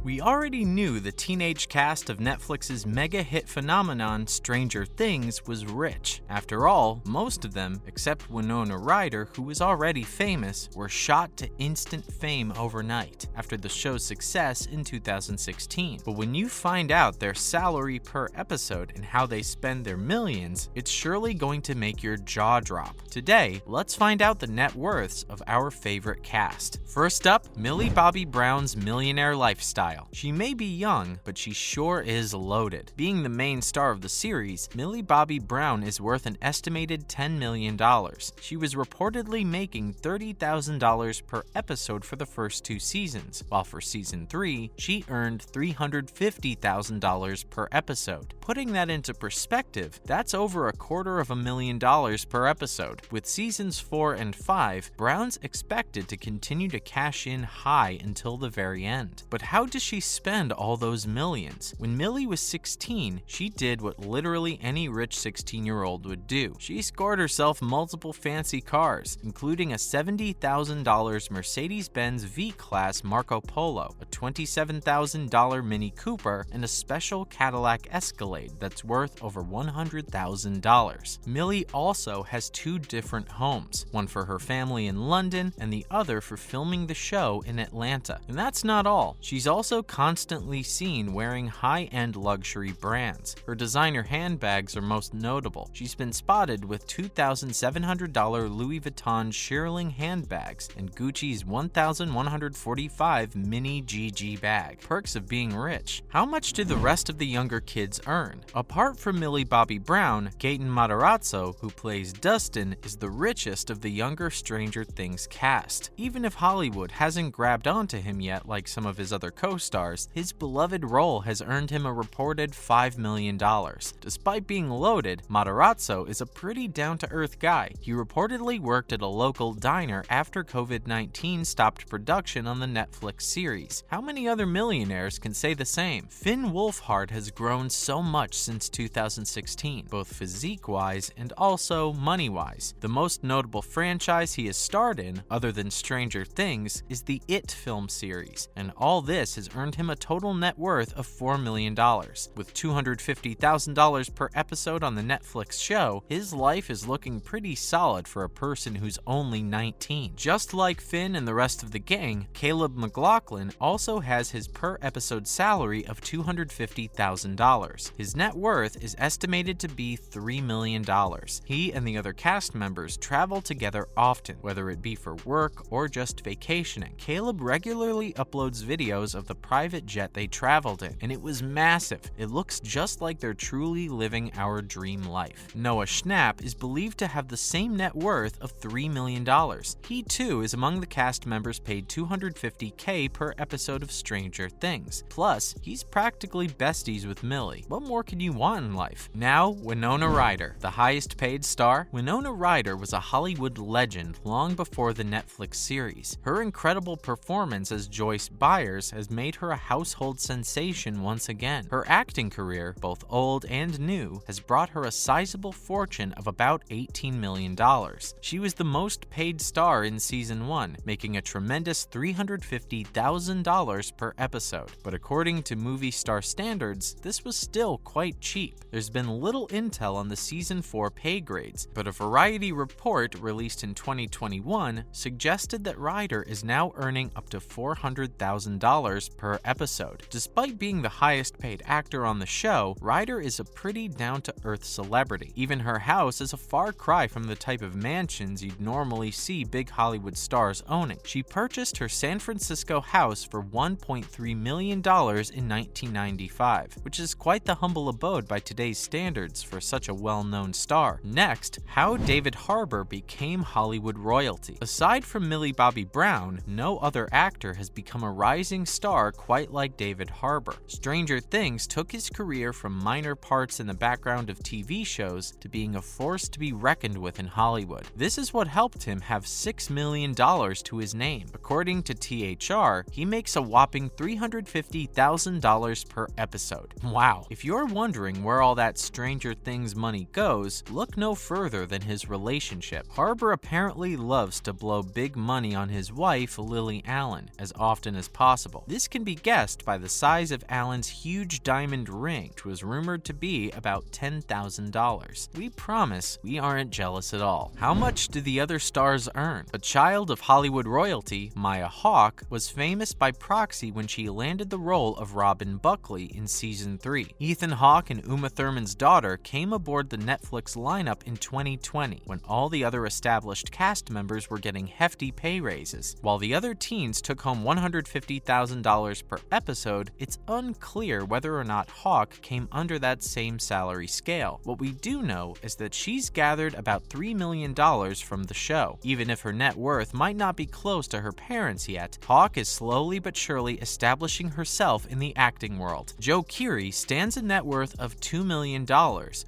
We already knew the teenage cast of Netflix's mega hit phenomenon Stranger Things was rich. After all, most of them, except Winona Ryder, who was already famous, were shot to instant fame overnight after the show's success in 2016. But when you find out their salary per episode and how they spend their millions, it's surely going to make your jaw drop. Today, let's find out the net worths of our favorite cast. First up, Millie Bobby Brown's millionaire lifestyle. She may be young, but she sure is loaded. Being the main star of the series, Millie Bobby Brown is worth an estimated $10 million. She was reportedly making $30,000 per episode for the first 2 seasons, while for season 3, she earned $350,000 per episode. Putting that into perspective, that's over $250,000 per episode. With seasons 4 and 5, Brown's expected to continue to cash in high until the very end. But how does she spend all those millions? When Millie was 16, she did what literally any rich 16-year-old would do. She scored herself multiple fancy cars, including a $70,000 Mercedes-Benz V-Class Marco Polo, a $27,000 Mini Cooper, and a special Cadillac Escalade that's worth over $100,000. Millie also has 2 different homes, one for her family in London and the other for filming the show in Atlanta. And that's not all. She's also constantly seen wearing high-end luxury brands. Her designer handbags are most notable. She's been spotted with $2,700 Louis Vuitton shearling handbags and Gucci's $1,145 mini GG bag. Perks of being rich. How much do the rest of the younger kids earn? Apart from Millie Bobby Brown, Gaten Matarazzo, who plays Dustin, is the richest of the younger Stranger Things cast. Even if Hollywood hasn't grabbed onto him yet like some of his other co-stars, his beloved role has earned him a reported $5 million. Despite being loaded, Matarazzo is a pretty down-to-earth guy. He reportedly worked at a local diner after COVID-19 stopped production on the Netflix series. How many other millionaires can say the same? Finn Wolfhard has grown so much since 2016, both physique-wise and also money-wise. The most notable franchise he has starred in, other than Stranger Things, is the It film series, and all this has earned him a total net worth of $4 million. With $250,000 per episode on the Netflix show, his life is looking pretty solid for a person who's only 19. Just like Finn and the rest of the gang, Caleb McLaughlin also has his per episode salary of $250,000. His net worth is estimated to be $3 million. He and the other cast members travel together often, whether it be for work or just vacationing. Caleb regularly uploads videos of the private jet they traveled in, and it was massive. It looks just like they're truly living our dream life. Noah Schnapp is believed to have the same net worth of $3 million. He too is among the cast members paid $250K per episode of Stranger Things. Plus, he's practically besties with Millie. What more could you want in life? Now, Winona Ryder, the highest paid star. Winona Ryder was a Hollywood legend long before the Netflix series. Her incredible performance as Joyce Byers has made her a household sensation once again. Her acting career, both old and new, has brought her a sizable fortune of about $18 million. She was the most paid star in season 1, making a tremendous $350,000 per episode. But according to movie star standards, this was still quite cheap. There's been little intel on the season 4 pay grades, but a Variety report released in 2021 suggested that Ryder is now earning up to $400,000 per episode. Despite being the highest paid actor on the show, Ryder is a pretty down-to-earth celebrity. Even her house is a far cry from the type of mansions you'd normally see big Hollywood stars owning. She purchased her San Francisco house for $1.3 million in 1995, which is quite the humble abode by today's standards for such a well-known star. Next, how David Harbour became Hollywood royalty. Aside from Millie Bobby Brown, no other actor has become a rising star quite like David Harbour. Stranger Things took his career from minor parts in the background of TV shows to being a force to be reckoned with in Hollywood. This is what helped him have $6 million to his name. According to THR, he makes a whopping $350,000 per episode. Wow. If you're wondering where all that Stranger Things money goes, look no further than his relationship. Harbour apparently loves to blow big money on his wife, Lily Allen, as often as possible. This can be guessed by the size of Alan's huge diamond ring, which was rumored to be about $10,000. We promise we aren't jealous at all. How much do the other stars earn? A child of Hollywood royalty, Maya Hawke, was famous by proxy when she landed the role of Robin Buckley in season 3. Ethan Hawke and Uma Thurman's daughter came aboard the Netflix lineup in 2020, when all the other established cast members were getting hefty pay raises. While the other teens took home $150,000 per episode, it's unclear whether or not Hawke came under that same salary scale. What we do know is that she's gathered about $3 million from the show. Even if her net worth might not be close to her parents yet, Hawke is slowly but surely establishing herself in the acting world. Joe Keery stands a net worth of $2 million,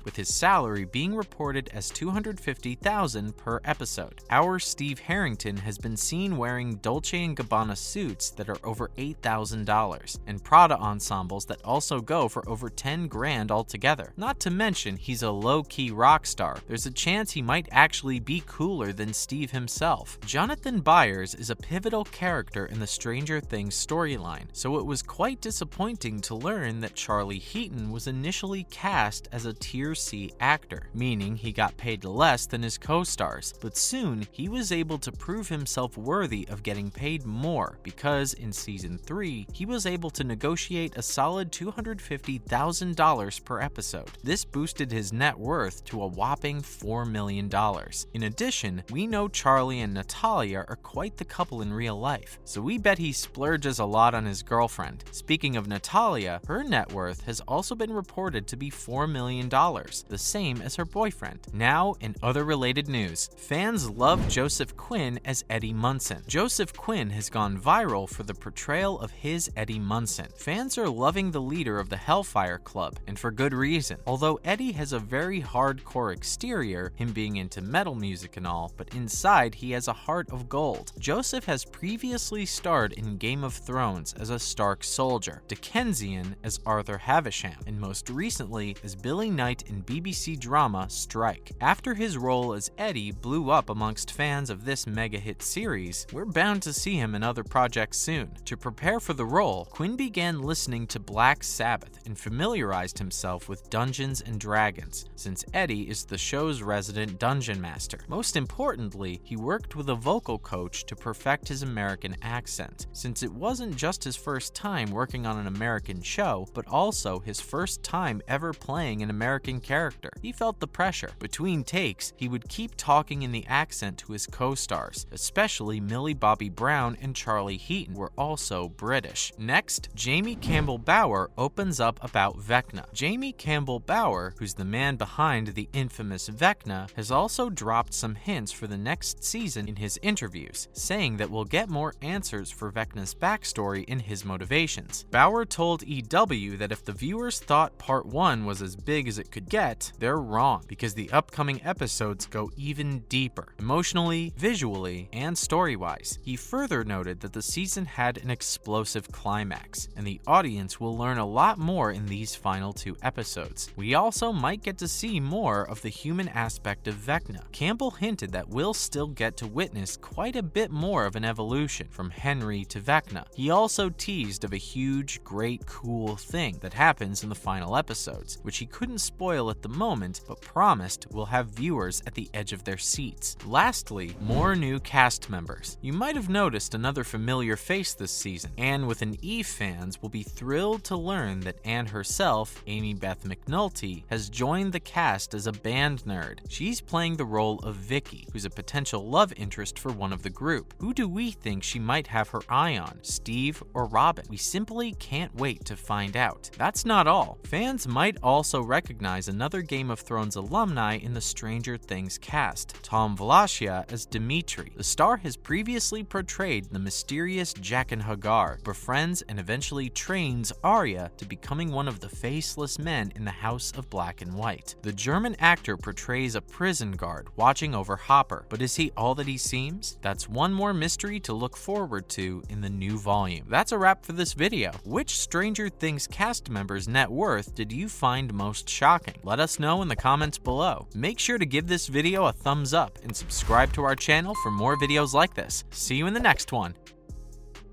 with his salary being reported as $250,000 per episode. Our Steve Harrington has been seen wearing Dolce & Gabbana suits that are over $8,000, and Prada ensembles that also go for over $10 grand altogether. Not to mention, he's a low-key rock star. There's a chance he might actually be cooler than Steve himself. Jonathan Byers is a pivotal character in the Stranger Things storyline, so it was quite disappointing to learn that Charlie Heaton was initially cast as a Tier C actor, meaning he got paid less than his co-stars, but soon he was able to prove himself worthy of getting paid more because in season 3 he was able to negotiate a solid $250,000 per episode. This boosted his net worth to a whopping $4 million. In addition, we know Charlie and Natalia are quite the couple in real life, so we bet he splurges a lot on his girlfriend. Speaking of Natalia, her net worth has also been reported to be $4 million, the same as her boyfriend. Now, in other related news, fans love Joseph Quinn as Eddie Munsen. Joseph Quinn has gone viral for the portrayal of his Eddie Munsen. Fans are loving the leader of the Hellfire Club, and for good reason. Although Eddie has a very hardcore exterior, him being into metal music and all, but inside he has a heart of gold. Joseph has previously starred in Game of Thrones as a Stark soldier, Dickensian as Arthur Havisham, and most recently as Billy Knight in BBC drama Strike. After his role as Eddie blew up amongst fans of this mega hit series, we're bound to see him in other projects soon. To prepare for the role, Quinn began listening to Black Sabbath and familiarized himself with Dungeons and Dragons, since Eddie is the show's resident dungeon master. Most importantly, he worked with a vocal coach to perfect his American accent, since it wasn't just his first time working on an American show, but also his first time ever playing an American character. He felt the pressure. Between takes, he would keep talking in the accent to his co-stars, especially Millie Bobby Brown and Charlie Heaton were also British. Next, Jamie Campbell Bower opens up about Vecna. Jamie Campbell Bower, who's the man behind the infamous Vecna, has also dropped some hints for the next season in his interviews, saying that we'll get more answers for Vecna's backstory and his motivations. Bower told EW that if the viewers thought part 1 was as big as it could get, they're wrong, because the upcoming episodes go even deeper, emotionally, visually, and story-wise. He further noted that the season had an explosive climax, and the audience will learn a lot more in these final 2 episodes. We also might get to see more of the human aspect of Vecna. Campbell hinted that we'll still get to witness quite a bit more of an evolution from Henry to Vecna. He also teased of a huge, great, cool thing that happens in the final episodes, which he couldn't spoil at the moment, but promised will have viewers at the edge of their seats. Lastly, more new cast members. You might have noticed another familiar face this season. Anne with an E fans will be thrilled to learn that Anne herself, Amy Beth McNulty, has joined the cast as a band nerd. She's playing the role of Vicky, who's a potential love interest for one of the group. Who do we think she might have her eye on, Steve or Robin? We simply can't wait to find out. That's not all. Fans might also recognize another Game of Thrones alumni in the Stranger Things cast, Tom Valasia as Dimitri. The star has previously portrayed the mysterious Jaqen H'ghar, befriends and eventually trains Arya to becoming one of the faceless men in the House of Black and White. The German actor portrays a prison guard watching over Hopper, but is he all that he seems? That's one more mystery to look forward to in the new volume. That's a wrap for this video. Which Stranger Things cast member's net worth did you find most shocking? Let us know in the comments below. Make sure to give this video a thumbs up and subscribe to our channel for more videos like this. See you in the next one.